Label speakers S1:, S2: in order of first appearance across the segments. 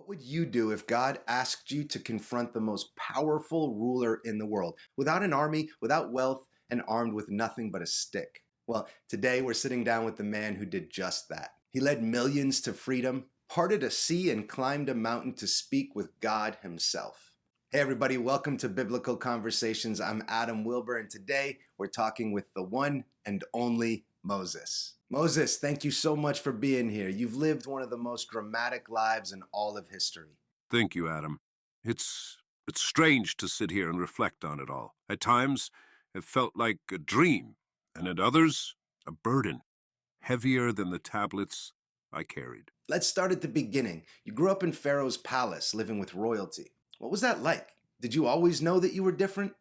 S1: What would you do if God asked you to confront the most powerful ruler in the world, without an army, without wealth, and armed with nothing but a stick? Well, today we're sitting down with the man who did just that. He led millions to freedom, parted a sea, and climbed a mountain to speak with God himself. Hey everybody, welcome to Biblical Conversations. I'm Adam Wilbur, and today we're talking with the one and only Moses. Moses, thank you so much for being here. You've lived one of the most dramatic lives in all of history.
S2: Thank you, Adam. It's strange to sit here and reflect on it all. At times, it felt like a dream, and at others, a burden, heavier than the tablets I carried.
S1: Let's start at the beginning. You grew up in Pharaoh's palace, living with royalty. What was that like? Did you always know that you were different?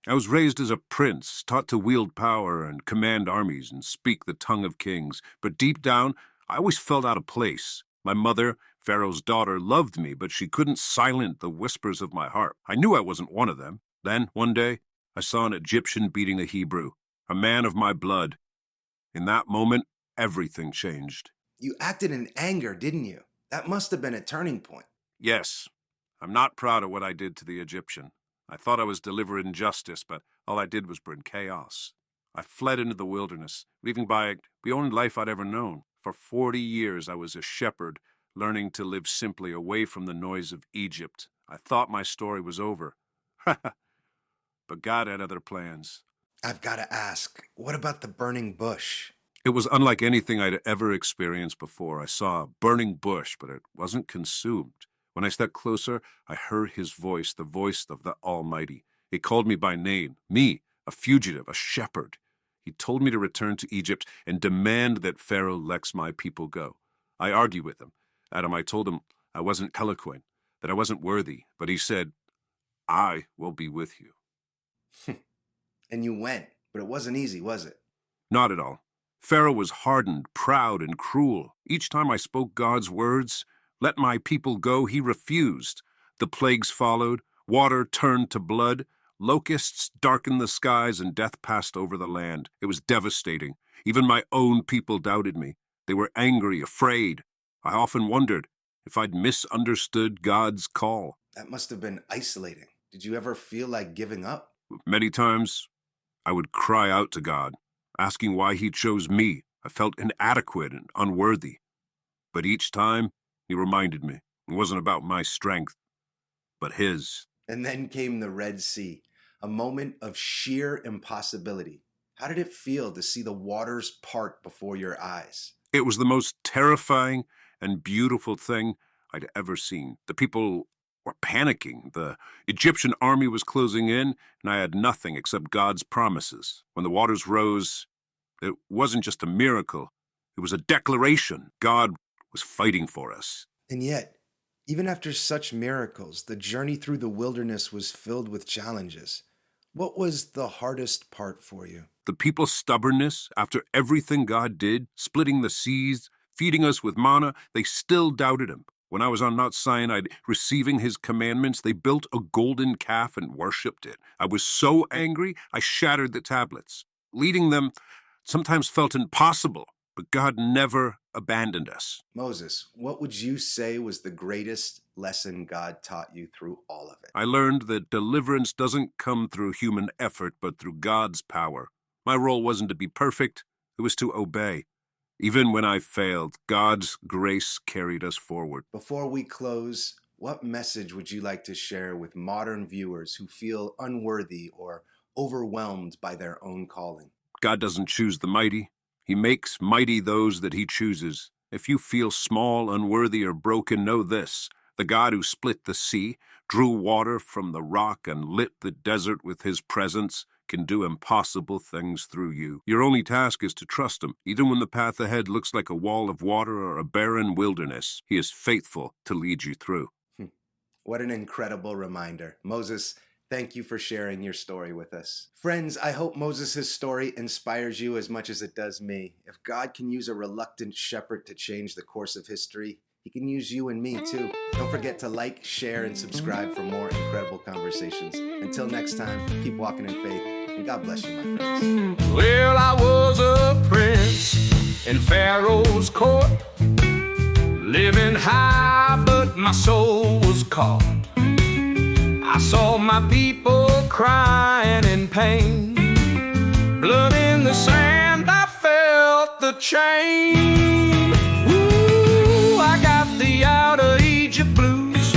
S2: I was raised as a prince, taught to wield power and command armies and speak the tongue of kings. But deep down, I always felt out of place. My mother, Pharaoh's daughter, loved me, but she couldn't silence the whispers of my heart. I knew I wasn't one of them. Then, one day, I saw an Egyptian beating a Hebrew, a man of my blood. In that moment, everything changed.
S1: You acted in anger, didn't you? That must have been a turning point.
S2: Yes, I'm not proud of what I did to the Egyptian. I thought I was delivering justice, but all I did was bring chaos. I fled into the wilderness, leaving by the only life I'd ever known. For 40 years, I was a shepherd, learning to live simply away from the noise of Egypt. I thought my story was over. But God had other plans.
S1: I've got to ask, what about the burning bush?
S2: It was unlike anything I'd ever experienced before. I saw a burning bush, but it wasn't consumed. When I stepped closer, I heard his voice, the voice of the Almighty. He called me by name, me, a fugitive, a shepherd. He told me to return to Egypt and demand that Pharaoh lets my people go. I argued with him. Adam, I told him I wasn't eloquent, that I wasn't worthy, but he said, I will be with you.
S1: And you went, but it wasn't easy, was it?
S2: Not at all. Pharaoh was hardened, proud, and cruel. Each time I spoke God's words, let my people go, he refused. The plagues followed, water turned to blood, locusts darkened the skies, and death passed over the land. It was devastating. Even my own people doubted me. They were angry, afraid. I often wondered if I'd misunderstood God's call.
S1: That must have been isolating. Did you ever feel like giving up?
S2: Many times, I would cry out to God, asking why he chose me. I felt inadequate and unworthy. But each time, he reminded me it wasn't about my strength, but his.
S1: And then came the Red Sea, a moment of sheer impossibility. How did it feel to see the waters part before your eyes?
S2: It was the most terrifying and beautiful thing I'd ever seen. The people were panicking. The Egyptian army was closing in, and I had nothing except God's promises. When the waters rose, it wasn't just a miracle. It was a declaration. God was fighting for us.
S1: And yet, even after such miracles, the journey through the wilderness was filled with challenges. What was the hardest part for you?
S2: The people's stubbornness, after everything God did, splitting the seas, feeding us with manna, they still doubted him. When I was on Mount Sinai, receiving his commandments, they built a golden calf and worshipped it. I was so angry, I shattered the tablets. Leading them sometimes felt impossible, but God never abandoned us.
S1: Moses, what would you say was the greatest lesson God taught you through all of it?
S2: I learned that deliverance doesn't come through human effort, but through God's power. My role wasn't to be perfect, it was to obey. Even when I failed, God's grace carried us forward.
S1: Before we close, what message would you like to share with modern viewers who feel unworthy or overwhelmed by their own calling?
S2: God doesn't choose the mighty. He makes mighty those that he chooses. If you feel small, unworthy, or broken, know this. The God who split the sea, drew water from the rock, and lit the desert with his presence can do impossible things through you. Your only task is to trust him. Even when the path ahead looks like a wall of water or a barren wilderness, he is faithful to lead you through.
S1: What an incredible reminder. Moses, thank you for sharing your story with us. Friends, I hope Moses' story inspires you as much as it does me. If God can use a reluctant shepherd to change the course of history, he can use you and me too. Don't forget to like, share, and subscribe for more incredible conversations. Until next time, keep walking in faith, and God bless you, my friends.
S3: Well, I was a prince in Pharaoh's court. Living high, but my soul was caught. I saw my people crying in pain. Blood in the sand, I felt the chain. Ooh, I got the out of Egypt blues.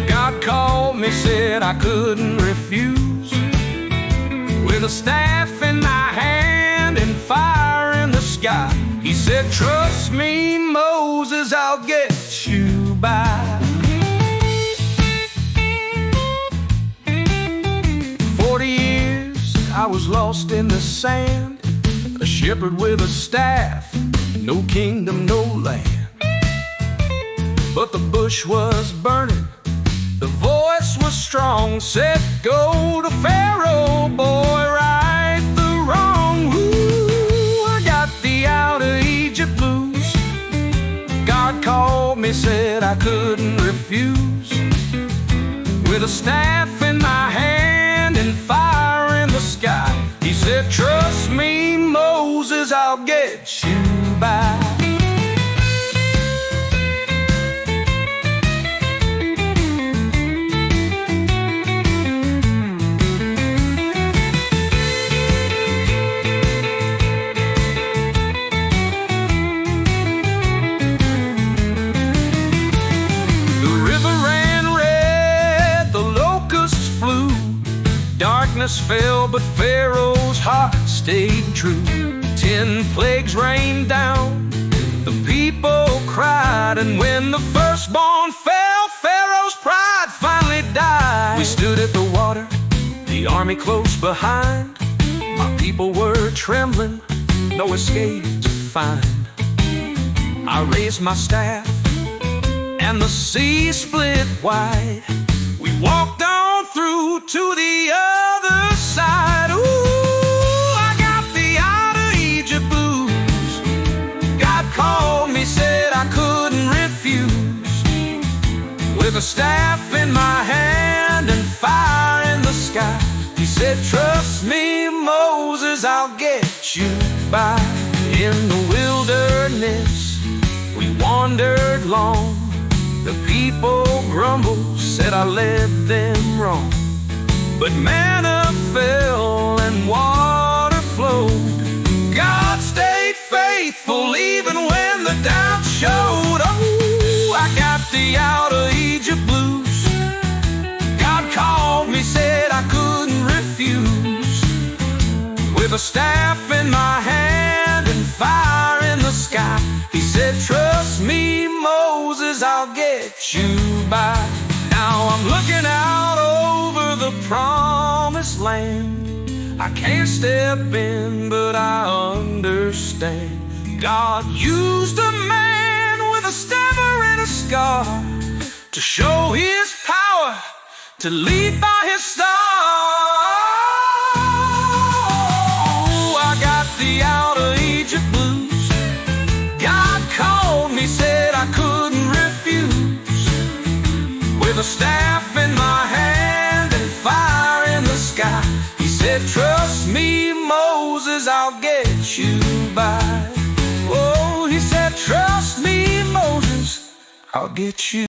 S3: God called me, said I couldn't refuse. With a staff in my hand and fire in the sky, He said, trust me, Moses, I'll get you by. 40 years I was lost in the sand, a shepherd with a staff, no kingdom, no land. But the bush was burning, the voice was strong, said, go to Pharaoh, boy, right the wrong. Ooh, I got the out of Egypt blues. God called me, said I couldn't refuse. With a staff in my hand and fire in the sky, He said, trust me, Moses, I'll get you by. Darkness fell, but Pharaoh's heart stayed true. 10 plagues rained down, the people cried, and when the firstborn fell, Pharaoh's pride finally died. We stood at the water, the army close behind. My people were trembling, no escape to find. I raised my staff, and the sea split wide. We walked on through to the other side. Ooh, I got the out of Egypt blues. God called me, said I couldn't refuse. With a staff in my hand and fire in the sky, He said, trust me, Moses, I'll get you by. In the wilderness we wandered long. The people grumbled, said I led them wrong. But manna fell and water flowed. God stayed faithful even when the doubt showed. Oh, I got the out of Egypt blues. God called me, said I couldn't refuse. With a staff in my hand and fire in the sky, He said, trust me, Moses, I'll get you by. Now I'm looking out over the promised land. I can't step in, but I understand. God used a man with a stammer and a scar to show His power, to lead by His star. Oh, I got the out of Egypt blues. God called me, said I couldn't refuse. With a staff in my hand and fire in the sky, He said, trust me, Moses, I'll get you by. Oh, He said, trust me, Moses, I'll get you.